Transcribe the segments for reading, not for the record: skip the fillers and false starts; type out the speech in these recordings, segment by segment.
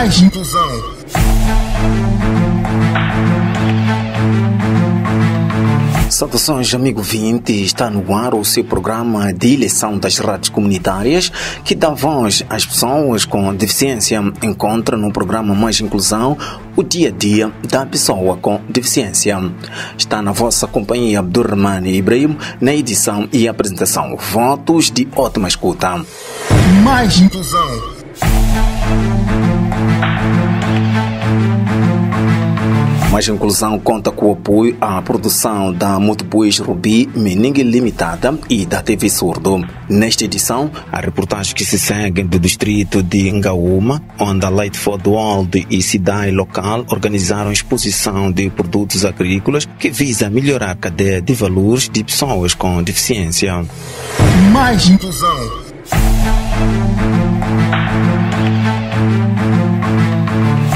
Mais inclusão. Saudações, amigo ouvinte, está no ar o seu programa de eleição das rádios comunitárias que dá voz às pessoas com deficiência. Encontra no programa Mais Inclusão o dia a dia da pessoa com deficiência. Está na vossa companhia Abdurrahman Ibrahim na edição e apresentação. Votos de ótima escuta. Mais Inclusão. Mais Inclusão conta com o apoio à produção da Multibuis Rubi Meningue Limitada e da TV Surdo. Nesta edição, a reportagem que se segue do distrito de Ngaúma, onde a Light for the World e CIDAI local organizaram exposição de produtos agrícolas que visa melhorar a cadeia de valores de pessoas com deficiência. Mais Inclusão.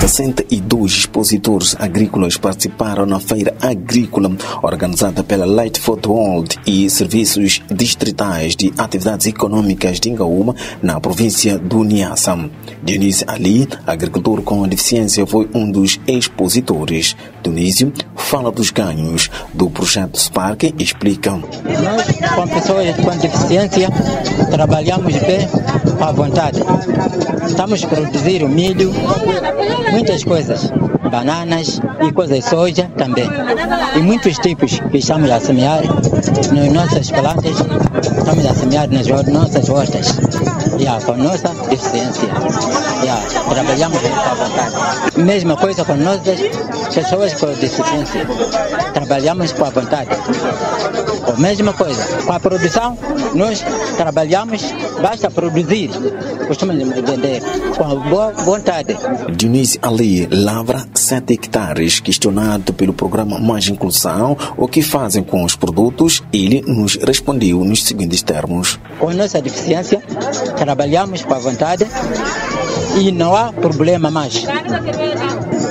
62 expositores agrícolas participaram na feira agrícola organizada pela Light for the World e serviços distritais de atividades econômicas de Ngaúma, na província do Niassa. Dionísio Ali, agricultor com deficiência, foi um dos expositores. Dionísio fala dos ganhos do projeto Spark e explica. Nós, com pessoas com deficiência, trabalhamos bem à vontade. Estamos a produzir o milho, muitas coisas, bananas e coisas de soja também. E muitos tipos que estamos a semear nas nossas plantas, estamos a semear nas nossas hortas. Com nossa deficiência. Trabalhamos à vontade. Mesma coisa com nossas pessoas com deficiência. Trabalhamos com a vontade. A mesma coisa. Com a produção, nós trabalhamos, basta produzir. Costumamos vender com boa vontade. Dionísio Ali lavra 7 hectares. Questionado pelo programa Mais Inclusão o que fazem com os produtos, ele nos respondeu nos seguintes termos. Com nossa deficiência, trabalhamos com a vontade e não há problema mais.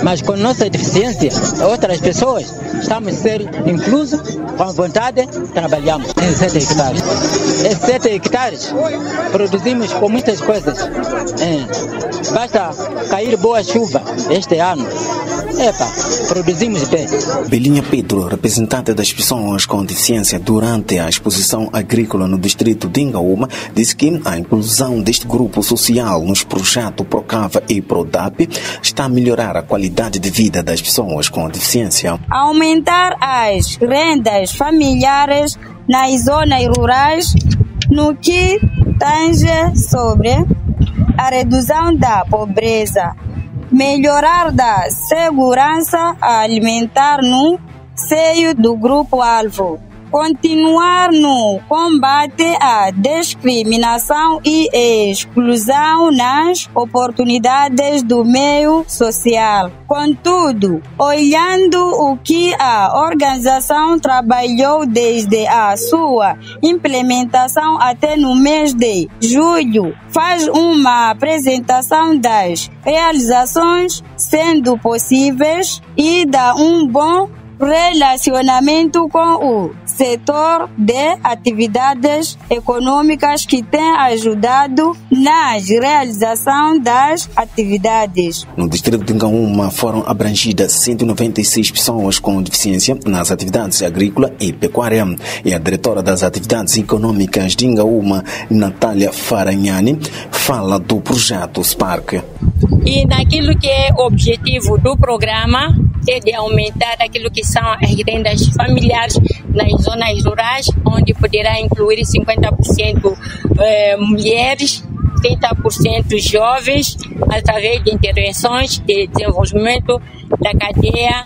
Mas com nossa deficiência, outras pessoas, estamos a ser inclusos, com a vontade, trabalhamos em 7 hectares. Esses 7 hectares, produzimos com muitas coisas. Basta cair boa chuva este ano. Produzimos bem. Belinha Pedro, representante das pessoas com deficiência durante a exposição agrícola no distrito de Ngaúma, disse que a inclusão deste grupo social nos projetos Procava e Prodap está a melhorar a qualidade de vida das pessoas com deficiência. Aumentar as rendas familiares nas zonas rurais no que tange sobre a redução da pobreza, melhorar da segurança alimentar no seio do grupo-alvo, continuar no combate à discriminação e exclusão nas oportunidades do meio social. Contudo, olhando o que a organização trabalhou desde a sua implementação até no mês de julho, faz uma apresentação das realizações sendo possíveis e dá um bom relacionamento com o setor de atividades econômicas que tem ajudado na realização das atividades. No distrito de Ngaúma foram abrangidas 196 pessoas com deficiência nas atividades agrícola e pecuária. E a diretora das atividades econômicas de Ngaúma, Natália Faranhani, fala do projeto Spark. E naquilo que é o objetivo do programa é de aumentar aquilo que são as rendas familiares nas zonas rurais, onde poderá incluir 50% mulheres, 30% jovens, através de intervenções de desenvolvimento da cadeia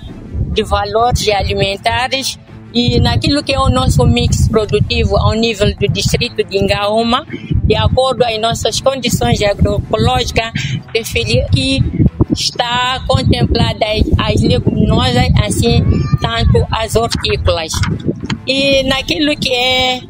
de valores alimentares. E naquilo que é o nosso mix produtivo ao nível do distrito de Ngaúma, de acordo às nossas condições agroecológicas, preferir que está contemplada as leguminosas, assim, tanto as hortícolas. E naquilo que é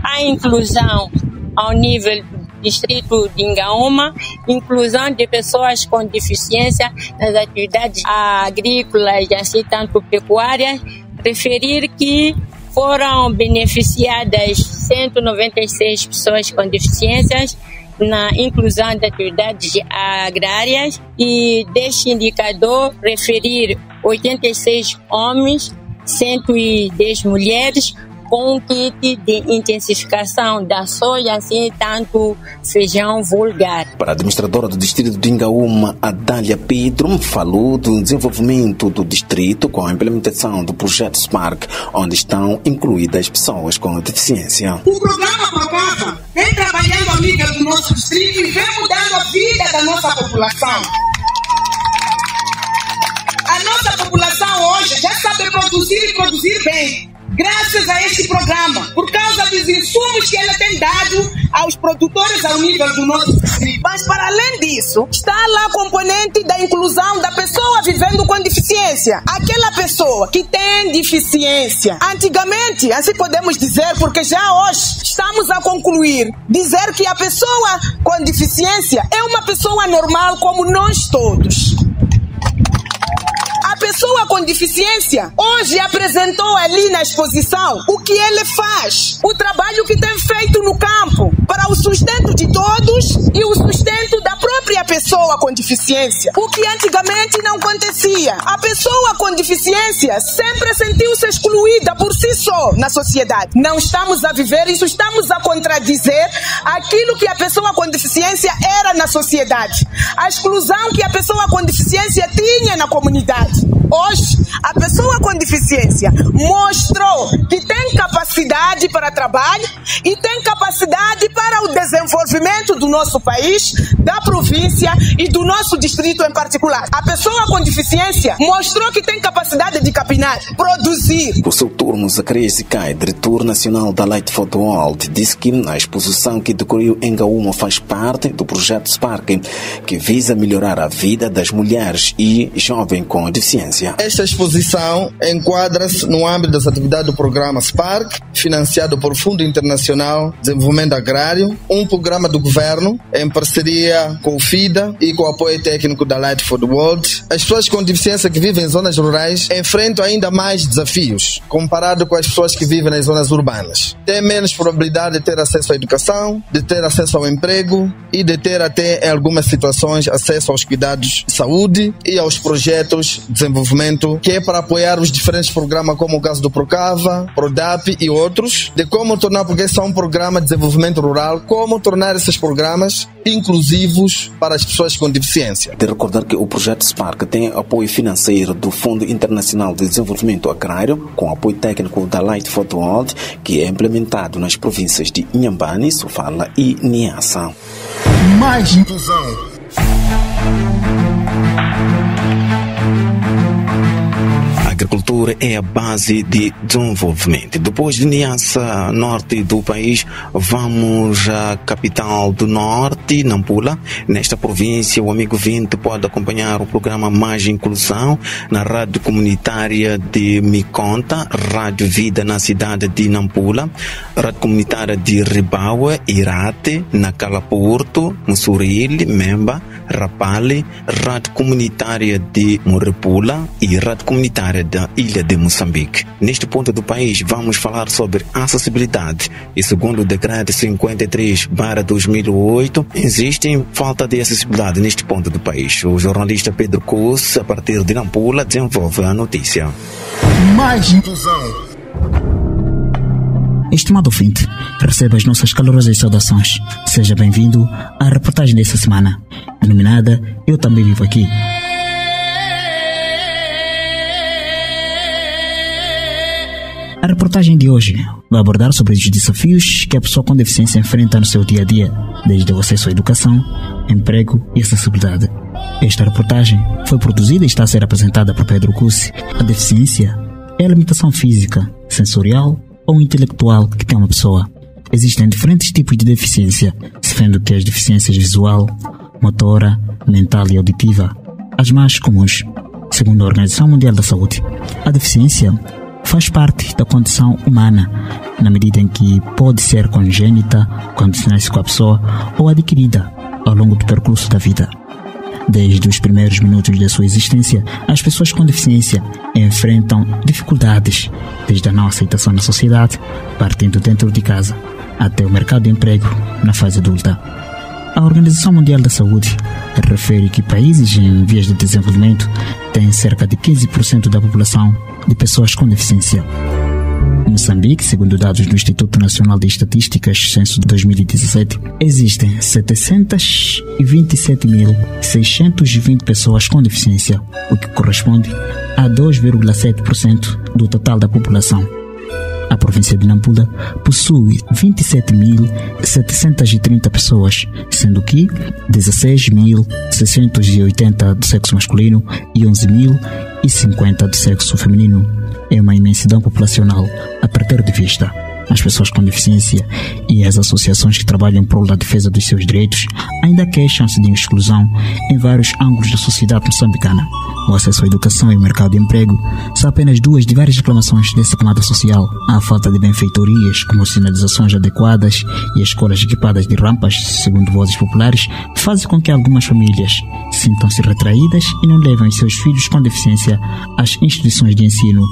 a inclusão ao nível do distrito de Ngaúma, inclusão de pessoas com deficiência nas atividades agrícolas, assim, tanto pecuárias, referir que foram beneficiadas 196 pessoas com deficiências na inclusão das atividades agrárias e deste indicador referir 86 homens, 110 mulheres, com um kit de intensificação da soja, assim, tanto feijão vulgar. Para a administradora do distrito de Ingaúma, Adália Pedro, falou do desenvolvimento do distrito com a implementação do projeto Spark, onde estão incluídas pessoas com deficiência. O programa Procava vem trabalhando a nível do nosso distrito e vem mudando a vida da nossa população. A nossa população hoje já sabe produzir e produzir bem, graças a este programa, por causa dos insumos que ela tem dado aos produtores ao nível do nosso distrito. Mas, para além disso, está lá o componente da inclusão da pessoa vivendo com deficiência. Aquela pessoa que tem deficiência. Antigamente, assim podemos dizer, porque já hoje estamos a concluir, dizer que a pessoa com deficiência é uma pessoa normal como nós todos. A pessoa com deficiência hoje apresentou ali na exposição o que ele faz, o trabalho que tem feito no campo para o sustento de todos e o sustento da própria pessoa com deficiência, o que antigamente não acontecia. A pessoa com deficiência sempre sentiu-se excluída por si só na sociedade. Não estamos a viver isso, estamos a contradizer aquilo que a pessoa com deficiência era na sociedade, a exclusão que a pessoa com deficiência tinha na comunidade. Hoje, a pessoa com deficiência mostrou que tem capacidade para trabalho e tem capacidade para o desenvolvimento do nosso país, da província e do nosso distrito em particular. A pessoa com deficiência mostrou que tem capacidade de capinar, produzir. Por seu turno, Zacarias Zicai, diretor nacional da Light for the World, disse que a exposição que decorreu em Ingaúma faz parte do projeto Spark, que visa melhorar a vida das mulheres e jovens com deficiência. Esta exposição enquadra-se no âmbito das atividades do programa Spark, financiado por Fundo Internacional de Desenvolvimento Agrário, um programa do governo em parceria com o FIDA e com o apoio técnico da Light for the World. As pessoas com deficiência que vivem em zonas rurais enfrentam ainda mais desafios comparado com as pessoas que vivem nas zonas urbanas. Têm menos probabilidade de ter acesso à educação, de ter acesso ao emprego e de ter até, em algumas situações, acesso aos cuidados de saúde e aos projetos de desenvolvimento, que é para apoiar os diferentes programas como o caso do Procava, Prodap e outros, de como tornar, porque são um programa de desenvolvimento rural, como tornar esses programas inclusivos para as pessoas com deficiência. De recordar que o projeto Spark tem apoio financeiro do Fundo Internacional de Desenvolvimento Agrário, com apoio técnico da Light for the World, que é implementado nas províncias de Inhambane, Sofala e Niassa. Mais inclusão. A agricultura é a base de desenvolvimento. Depois de Niassa, norte do país, vamos à capital do norte, Nampula. Nesta província, o amigo Vinte pode acompanhar o programa Mais Inclusão na rádio comunitária de Miconta, Rádio Vida na cidade de Nampula, rádio comunitária de Ribaua, Irate, Nacala Porto, Mussuril, Memba, Rapale, rádio comunitária de Morepula e rádio comunitária da ilha de Moçambique. Neste ponto do país, vamos falar sobre acessibilidade. E segundo o decreto 53/2008, existe falta de acessibilidade neste ponto do país. O jornalista Pedro Cus, a partir de Nampula, desenvolve a notícia. Mais inclusão. Estimado ouvinte, receba as nossas calorosas saudações. Seja bem-vindo à reportagem desta semana, denominada Eu Também Vivo Aqui. A reportagem de hoje vai abordar sobre os desafios que a pessoa com deficiência enfrenta no seu dia a dia, desde o acesso à educação, emprego e acessibilidade. Esta reportagem foi produzida e está a ser apresentada por Pedro Cussi. A deficiência é a limitação física, sensorial ou intelectual que tem uma pessoa. Existem diferentes tipos de deficiência, sendo que as deficiências visual, motora, mental e auditiva, as mais comuns. Segundo a Organização Mundial da Saúde, a deficiência faz parte da condição humana, na medida em que pode ser congênita, quando se nasce com a pessoa, ou adquirida ao longo do percurso da vida. Desde os primeiros minutos da sua existência, as pessoas com deficiência enfrentam dificuldades, desde a não aceitação na sociedade, partindo dentro de casa, até o mercado de emprego na fase adulta. A Organização Mundial da Saúde refere que países em vias de desenvolvimento têm cerca de 15% da população de pessoas com deficiência. Em Moçambique, segundo dados do Instituto Nacional de Estatísticas, censo de 2017, existem 727.620 pessoas com deficiência, o que corresponde a 2,7% do total da população. A província de Nampula possui 27.730 pessoas, sendo que 16.680 do sexo masculino e 11.050 do sexo feminino. É uma imensidão populacional a perder de vista. As pessoas com deficiência e as associações que trabalham em prol da defesa dos seus direitos ainda queixam-se de exclusão em vários ângulos da sociedade moçambicana. O acesso à educação e o mercado de emprego são apenas duas de várias reclamações dessa camada social. A falta de benfeitorias, como sinalizações adequadas e escolas equipadas de rampas, segundo vozes populares, fazem com que algumas famílias sintam-se retraídas e não levem seus filhos com deficiência às instituições de ensino.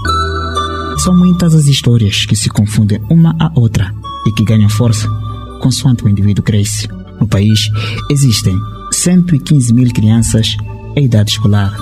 São muitas as histórias que se confundem uma à outra e que ganham força consoante o indivíduo cresce. No país, existem 115 mil crianças em idade escolar.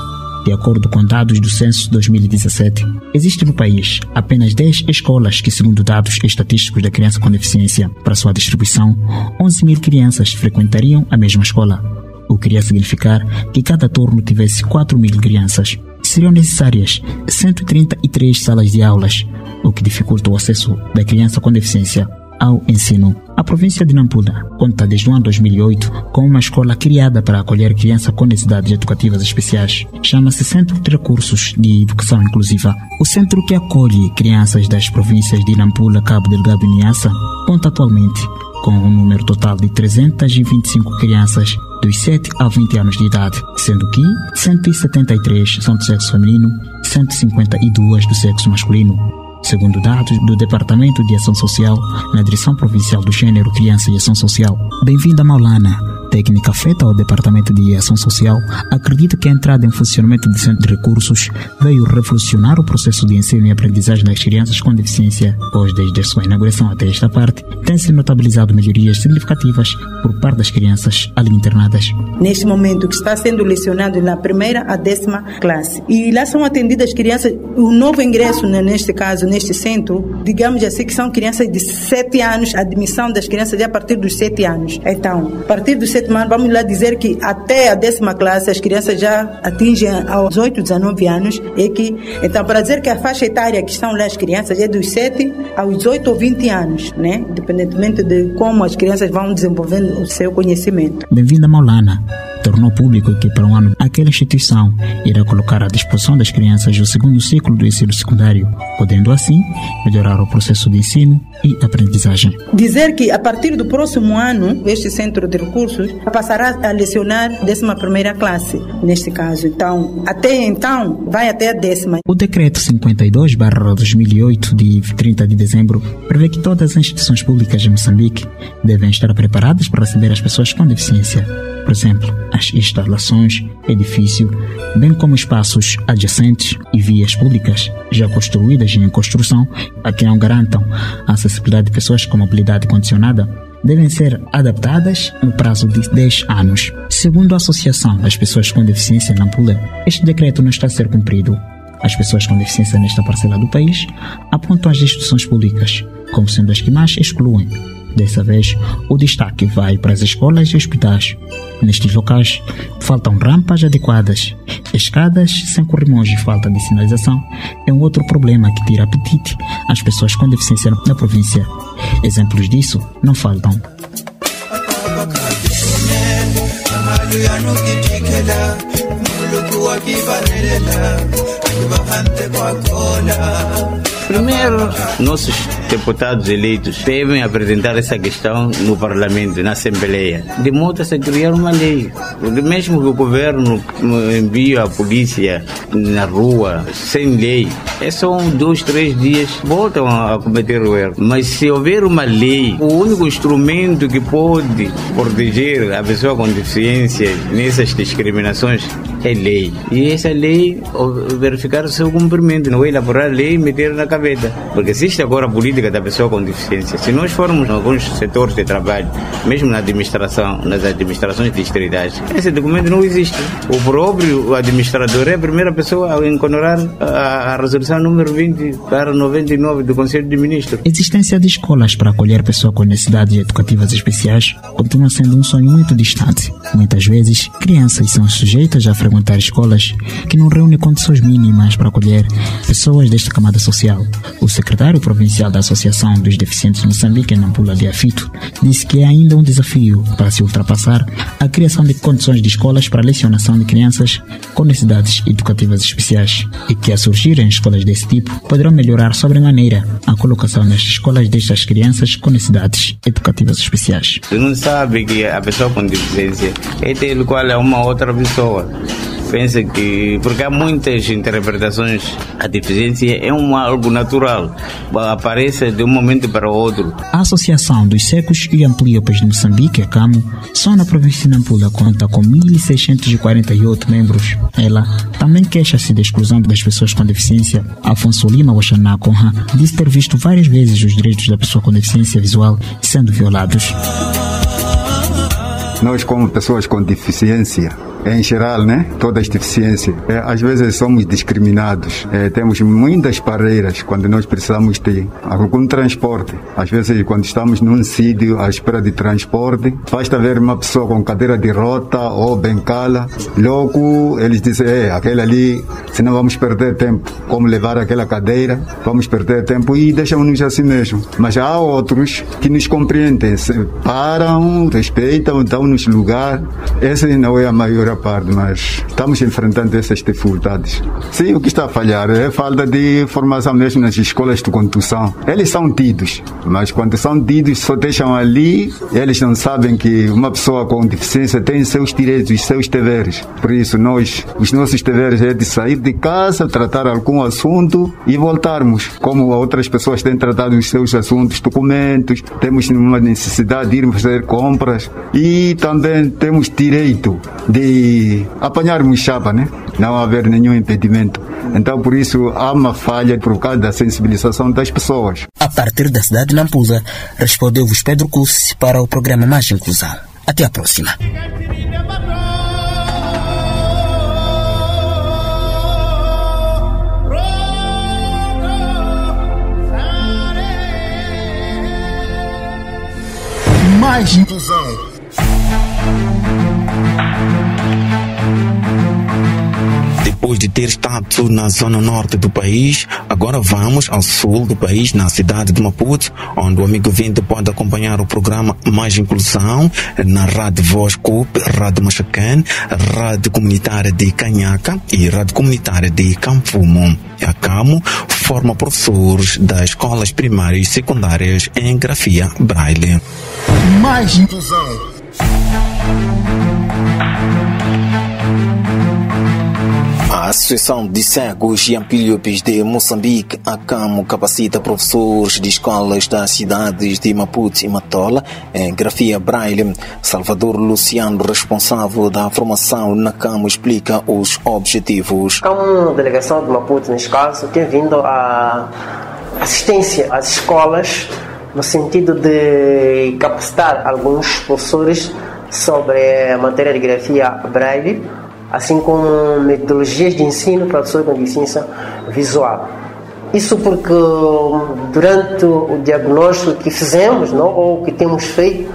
De acordo com dados do censo 2017, existe no país apenas 10 escolas que, segundo dados estatísticos da criança com deficiência, para sua distribuição, 11 mil crianças frequentariam a mesma escola, o que iria significar que cada turno tivesse 4 mil crianças. Seriam necessárias 133 salas de aulas, o que dificulta o acesso da criança com deficiência ao ensino. A província de Nampula conta desde o ano 2008 com uma escola criada para acolher crianças com necessidades educativas especiais. Chama-se Centro de Recursos de Educação Inclusiva. O centro que acolhe crianças das províncias de Nampula, Cabo Delgado e Niassa conta atualmente com um número total de 325 crianças dos 7 a 20 anos de idade, sendo que 173 são do sexo feminino e 152 do sexo masculino. Segundo dados do Departamento de Ação Social, na Direção Provincial do Gênero, Criança e Ação Social. Bem-vinda, Maulana. Técnica afeta ao Departamento de Ação Social, acredita que a entrada em funcionamento do Centro de Recursos veio revolucionar o processo de ensino e aprendizagem das crianças com deficiência, pois desde a sua inauguração até esta parte, tem-se notabilizado melhorias significativas por parte das crianças ali internadas. Neste momento, que está sendo lecionado na primeira a 10ª classe. E lá são atendidas crianças, o novo ingresso, neste caso, neste centro, digamos assim, que são crianças de 7 anos, a admissão das crianças é a partir dos 7 anos. Então, a partir dos 7 anos, vamos lá dizer que até a 10ª classe as crianças já atingem aos 8, 19 anos. Então, para dizer que a faixa etária que estão lá as crianças é dos 7 aos 18 ou 20 anos, né? Independentemente de como as crianças vão desenvolvendo o seu conhecimento. Bem-vinda, Maulana. Tornou público que para um ano aquela instituição irá colocar à disposição das crianças o segundo ciclo do ensino secundário, podendo assim melhorar o processo de ensino e aprendizagem. Dizer que a partir do próximo ano este centro de recursos passará a lecionar 11ª classe, neste caso. Então, até então, vai até a 10ª. O decreto 52/2008 de 30 de dezembro prevê que todas as instituições públicas de Moçambique devem estar preparadas para receber as pessoas com deficiência. Por exemplo, as instalações, edifício, bem como espaços adjacentes e vias públicas já construídas e em construção, a que não garantam a acessibilidade de pessoas com mobilidade condicionada, devem ser adaptadas no prazo de 10 anos. Segundo a Associação das Pessoas com Deficiência Nampula, este decreto não está a ser cumprido. As pessoas com deficiência nesta parcela do país apontam as instituições públicas como sendo as que mais excluem. Dessa vez, o destaque vai para as escolas e hospitais. Nestes locais, faltam rampas adequadas. Escadas sem corrimões e falta de sinalização é um outro problema que tira apetite às pessoas com deficiência na província. Exemplos disso não faltam. Primeiro, nossos deputados eleitos devem apresentar essa questão no Parlamento, na Assembleia, de modo a se criar uma lei. Mesmo que o governo envie a polícia na rua sem lei, é só 2, 3 dias, voltam a cometer o erro. Mas se houver uma lei, o único instrumento que pode proteger a pessoa com deficiência nessas discriminações é lei. E essa lei, verificar o seu cumprimento, não é elaborar a lei e meter na cabeça. Porque existe agora a política da pessoa com deficiência. Se nós formos em alguns setores de trabalho, mesmo na administração, nas administrações distritais, esse documento não existe. O próprio administrador é a primeira pessoa a encontrar a resolução número 20/99 do Conselho de Ministros. A existência de escolas para acolher pessoas com necessidades educativas especiais continua sendo um sonho muito distante. Muitas vezes, crianças são sujeitas a frequentar escolas que não reúnem condições mínimas para acolher pessoas desta camada social. O secretário provincial da Associação dos Deficientes de Moçambique, Nampula de Afito, disse que é ainda um desafio para se ultrapassar a criação de condições de escolas para a lecionação de crianças com necessidades educativas especiais e que, a surgir em escolas desse tipo, poderão melhorar sobremaneira a colocação nestas escolas destas crianças com necessidades educativas especiais. Você não sabe que a pessoa com deficiência é tal qual é uma outra pessoa. Pensa que, porque há muitas interpretações, a deficiência é algo natural, aparece de um momento para o outro. A Associação dos Cegos e Amplíopes de Moçambique, a CAMO, só na província de Nampula conta com 1.648 membros. Ela também queixa-se da exclusão das pessoas com deficiência. Afonso Lima Oxaná Conha disse ter visto várias vezes os direitos da pessoa com deficiência visual sendo violados. Nós, como pessoas com deficiência, em geral, né? Todas as deficiências, às vezes somos discriminados. Temos muitas barreiras quando nós precisamos de algum transporte. Às vezes, quando estamos num sítio à espera de transporte, basta ver uma pessoa com cadeira de rota ou bengala. Logo, eles dizem, aquele ali, senão vamos perder tempo. Como levar aquela cadeira, vamos perder tempo e deixam-nos assim mesmo. Mas há outros que nos compreendem, param, respeitam, dão-nos lugar. Essa não é a maior parte, mas estamos enfrentando essas dificuldades. Sim, o que está a falhar é a falta de formação mesmo nas escolas de condução. Eles são tidos, mas quando são tidos só deixam ali, eles não sabem que uma pessoa com deficiência tem seus direitos, seus deveres. Por isso, os nossos deveres é de sair de casa, tratar algum assunto e voltarmos. Como outras pessoas têm tratado os seus assuntos, documentos, temos uma necessidade de ir fazer compras e também temos direito de apanharmos chapa, né? Não haver nenhum impedimento. Então, por isso, há uma falha por causa da sensibilização das pessoas. A partir da cidade de Nampula, respondeu-vos Pedro Cussi para o programa Mais Inclusão. Até a próxima. Mais inclusão. Depois de ter estado na zona norte do país, agora vamos ao sul do país, na cidade de Maputo, onde o amigo ouvinte pode acompanhar o programa Mais Inclusão na Rádio Voz CUP, Rádio Machacan, Rádio Comunitária de Canhaca e Rádio Comunitária de Camfumo. A CAMO forma professores das escolas primárias e secundárias em grafia Braille. Mais inclusão. A Associação de Cegos e Amplíopes de Moçambique, a CAMO, capacita professores de escolas das cidades de Maputo e Matola em grafia Braille. Salvador Luciano, responsável da formação na CAMO, explica os objetivos. A CAMO, delegação de Maputo, neste caso, tem vindo a assistência às escolas no sentido de capacitar alguns professores sobre a matéria de grafia Braille, assim como metodologias de ensino para pessoas com deficiência visual. Isso porque durante o diagnóstico que fizemos, não, ou que temos feito,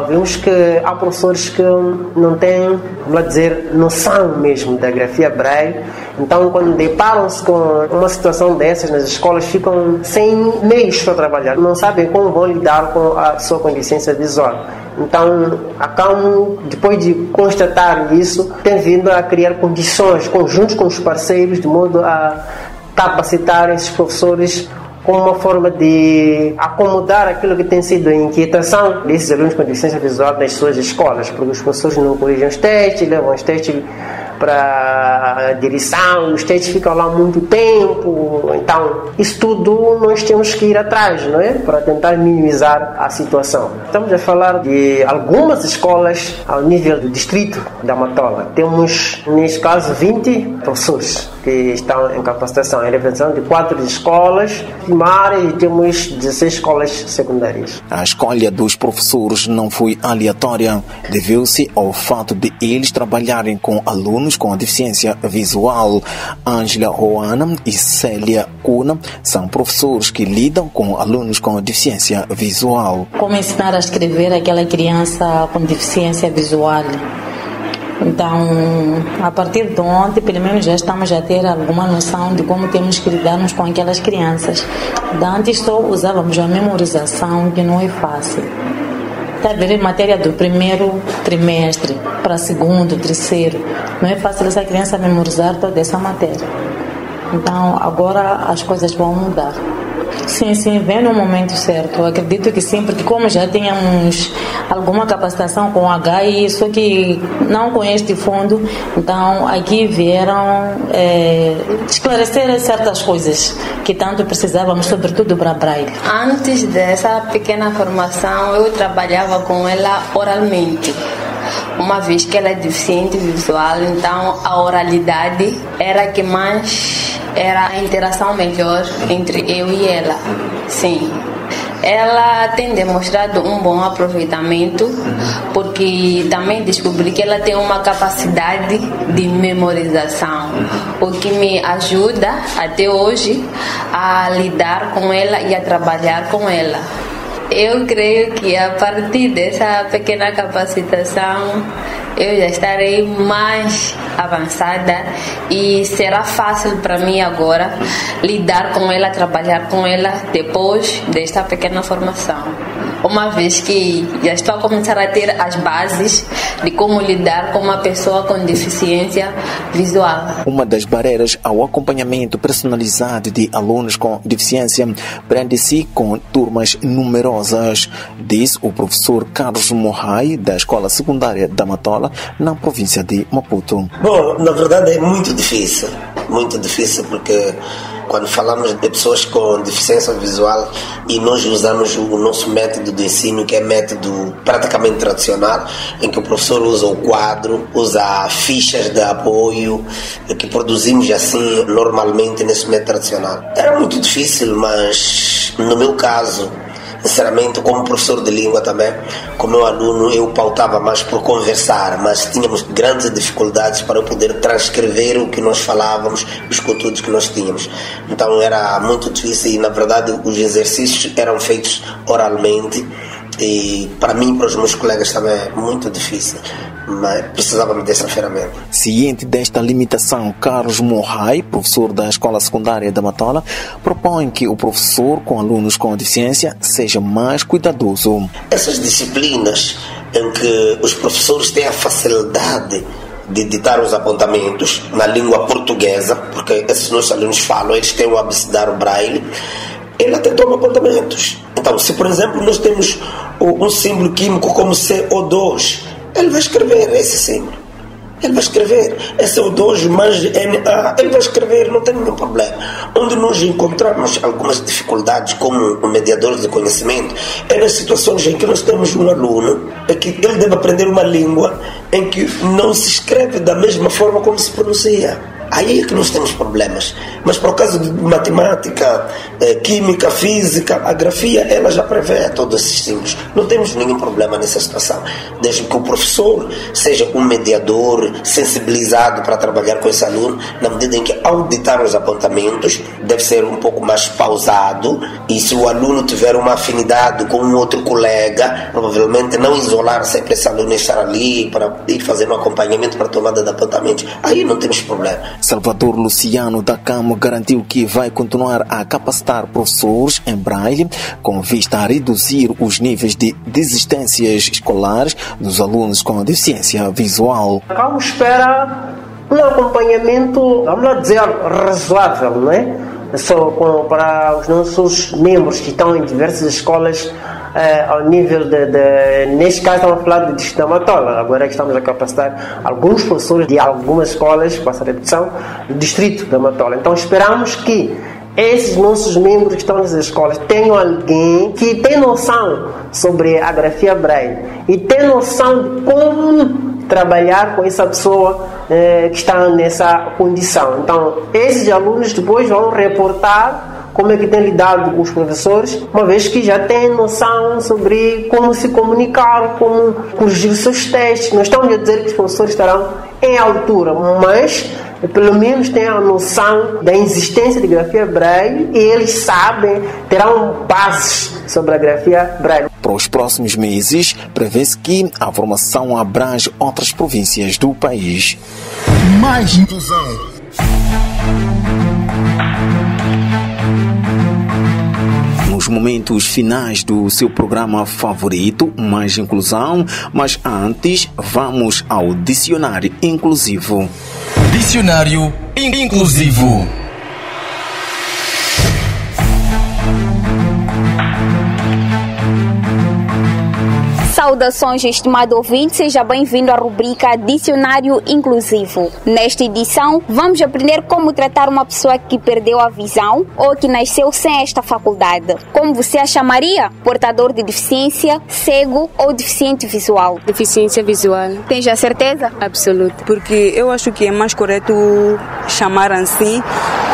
vimos que há professores que não têm, vamos dizer, noção mesmo da grafia Braille. Então, quando deparam-se com uma situação dessas nas escolas, ficam sem meios para trabalhar, não sabem como vão lidar com a pessoa com deficiência visual. Então, a CAMO, depois de constatar isso, tem vindo a criar condições, conjuntos com os parceiros, de modo a capacitar esses professores como uma forma de acomodar aquilo que tem sido a inquietação desses alunos com deficiência visual nas suas escolas, porque os professores não corrigem os testes, levam os testes para a direção, os textos ficam lá muito tempo. Então, isso tudo nós temos que ir atrás, não é? Para tentar minimizar a situação. Estamos a falar de algumas escolas ao nível do distrito da Matola. Temos, neste caso, 20 professores que estão em capacitação, em representação de 4 escolas primárias e temos 16 escolas secundárias. A escolha dos professores não foi aleatória, deveu-se ao fato de eles trabalharem com alunos com deficiência visual. Ângela Roana e Célia Cuna são professores que lidam com alunos com deficiência visual. Como ensinar a escrever aquela criança com deficiência visual? Então, a partir de ontem, pelo menos já estamos a ter alguma noção de como temos que lidarmos com aquelas crianças. Antes só usávamos a memorização, que não é fácil. Está a ver matéria do primeiro trimestre para segundo, terceiro. Não é fácil essa criança memorizar toda essa matéria. Então, agora as coisas vão mudar. Sim, vem no momento certo. Eu acredito que sim, porque como já tínhamos alguma capacitação com HI, só que não com este fundo, então aqui vieram esclarecer certas coisas que tanto precisávamos, sobretudo para Braille. Antes dessa pequena formação, eu trabalhava com ela oralmente. Uma vez que ela é deficiente visual, então a oralidade era que mais era a interação melhor entre eu e ela. Sim. Ela tem demonstrado um bom aproveitamento, porque também descobri que ela tem uma capacidade de memorização, o que me ajuda até hoje a lidar com ela e a trabalhar com ela. Eu creio que a partir dessa pequena capacitação eu já estarei mais avançada e será fácil para mim agora lidar com ela, trabalhar com ela depois desta pequena formação. Uma vez que já estou a começar a ter as bases de como lidar com uma pessoa com deficiência visual. Uma das barreiras ao acompanhamento personalizado de alunos com deficiência prende-se com turmas numerosas, diz o professor Carlos Morrai, da Escola Secundária da Matola, na província de Maputo. Bom, na verdade é muito difícil porque quando falamos de pessoas com deficiência visual e nós usamos o nosso método de ensino, que é método praticamente tradicional, em que o professor usa o quadro, usa fichas de apoio, que produzimos assim normalmente nesse método tradicional. Era muito difícil, mas no meu caso, sinceramente, como professor de língua também, com meu aluno, eu pautava mais por conversar, mas tínhamos grandes dificuldades para eu poder transcrever o que nós falávamos, os conteúdos que nós tínhamos. Então era muito difícil e, na verdade, os exercícios eram feitos oralmente e, para mim e para os meus colegas também, é muito difícil. Mas precisávamos dessa ferramenta. Ciente desta limitação, Carlos Morrai, professor da Escola Secundária da Matola, propõe que o professor com alunos com deficiência seja mais cuidadoso. Essas disciplinas em que os professores têm a facilidade de ditar os apontamentos na língua portuguesa, porque esses nossos alunos falam, eles têm o abecedário o braille, ele até toma apontamentos. Então, se por exemplo nós temos um símbolo químico como CO2, ele vai escrever esse símbolo. Ele vai escrever SO2 mais NA. Ele vai escrever, não tem nenhum problema. Onde nós encontramos algumas dificuldades como mediadores de conhecimento é nas situações em que nós temos um aluno que ele deve aprender uma língua em que não se escreve da mesma forma como se pronuncia. Aí é que nós temos problemas. Mas por causa de matemática, química, física, a grafia, ela já prevê todos esses símbolos. Não temos nenhum problema nessa situação. Desde que o professor seja um mediador sensibilizado para trabalhar com esse aluno, na medida em que, ao ditar os apontamentos, deve ser um pouco mais pausado. E se o aluno tiver uma afinidade com um outro colega, provavelmente não isolar sempre esse aluno e estar ali para ir fazendo um acompanhamento para a tomada de apontamentos. Aí não temos problema. Salvador Luciano da Camo garantiu que vai continuar a capacitar professores em Braille com vista a reduzir os níveis de desistências escolares dos alunos com deficiência visual. A Camo espera um acompanhamento, vamos lá dizer, razoável, não é? Para os nossos membros que estão em diversas escolas ao nível neste caso estamos a falar do distrito da Matola, agora é que estamos a capacitar alguns professores de algumas escolas para essa repetição do distrito da Matola. Então esperamos que esses nossos membros que estão nas escolas tenham alguém que tem noção sobre a grafia Braille e tem noção de como trabalhar com essa pessoa que está nessa condição. Então esses alunos depois vão reportar como é que tem lidado com os professores, uma vez que já têm noção sobre como se comunicar, como corrigir os seus testes. Não estamos a dizer que os professores estarão em altura, mas pelo menos têm a noção da existência de grafia Braille e eles sabem, terão bases sobre a grafia Braille. Para os próximos meses, prevê-se que a formação abrange outras províncias do país. Mais inclusão. Nos momentos finais do seu programa favorito, Mais Inclusão, mas antes vamos ao dicionário inclusivo. Dicionário inclusivo. Saudações, estimado ouvinte, seja bem-vindo à rubrica Dicionário Inclusivo. Nesta edição, vamos aprender como tratar uma pessoa que perdeu a visão ou que nasceu sem esta faculdade. Como você a chamaria? Portador de deficiência, cego ou deficiente visual? Deficiência visual. Tens a certeza? Absoluta. Porque eu acho que é mais correto chamar assim,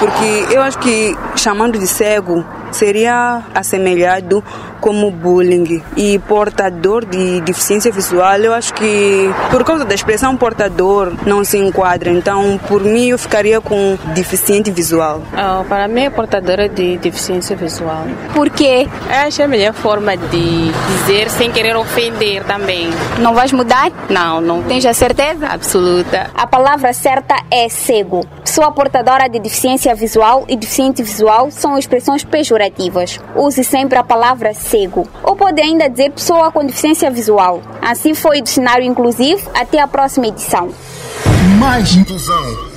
porque eu acho que chamando de cego seria assemelhado como bullying. E portador de deficiência visual, eu acho que por causa da expressão portador não se enquadra. Então, por mim, eu ficaria com deficiente visual. Para mim, é portadora de deficiência visual. Por quê? Eu acho a melhor forma de dizer sem querer ofender também. Não vais mudar? Não. Tens a certeza? Absoluta. A palavra certa é cego. Pessoa portadora de deficiência visual e deficiente visual são expressões pejorativas. Use sempre a palavra cego. Ou pode ainda dizer pessoa com deficiência visual. Assim foi o Dicionário Inclusivo. Até a próxima edição. Mais inclusão.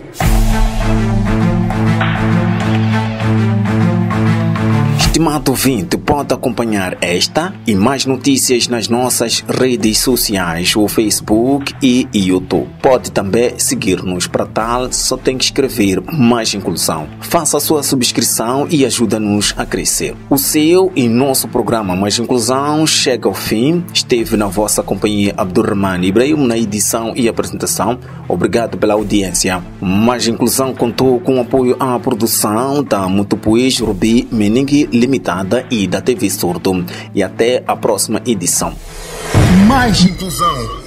Estimado ouvinte, pode acompanhar esta e mais notícias nas nossas redes sociais, o Facebook e YouTube. Pode também seguir-nos. Para tal, só tem que escrever Mais Inclusão. Faça a sua subscrição e ajuda-nos a crescer. O seu e nosso programa Mais Inclusão chega ao fim. Esteve na vossa companhia Abdurrahman Ibrahim na edição e apresentação. Obrigado pela audiência. Mais Inclusão contou com apoio à produção da Mutupuís Rubi Meningue Limitada e da TV Surdo. E até a próxima edição. Mais Inclusão.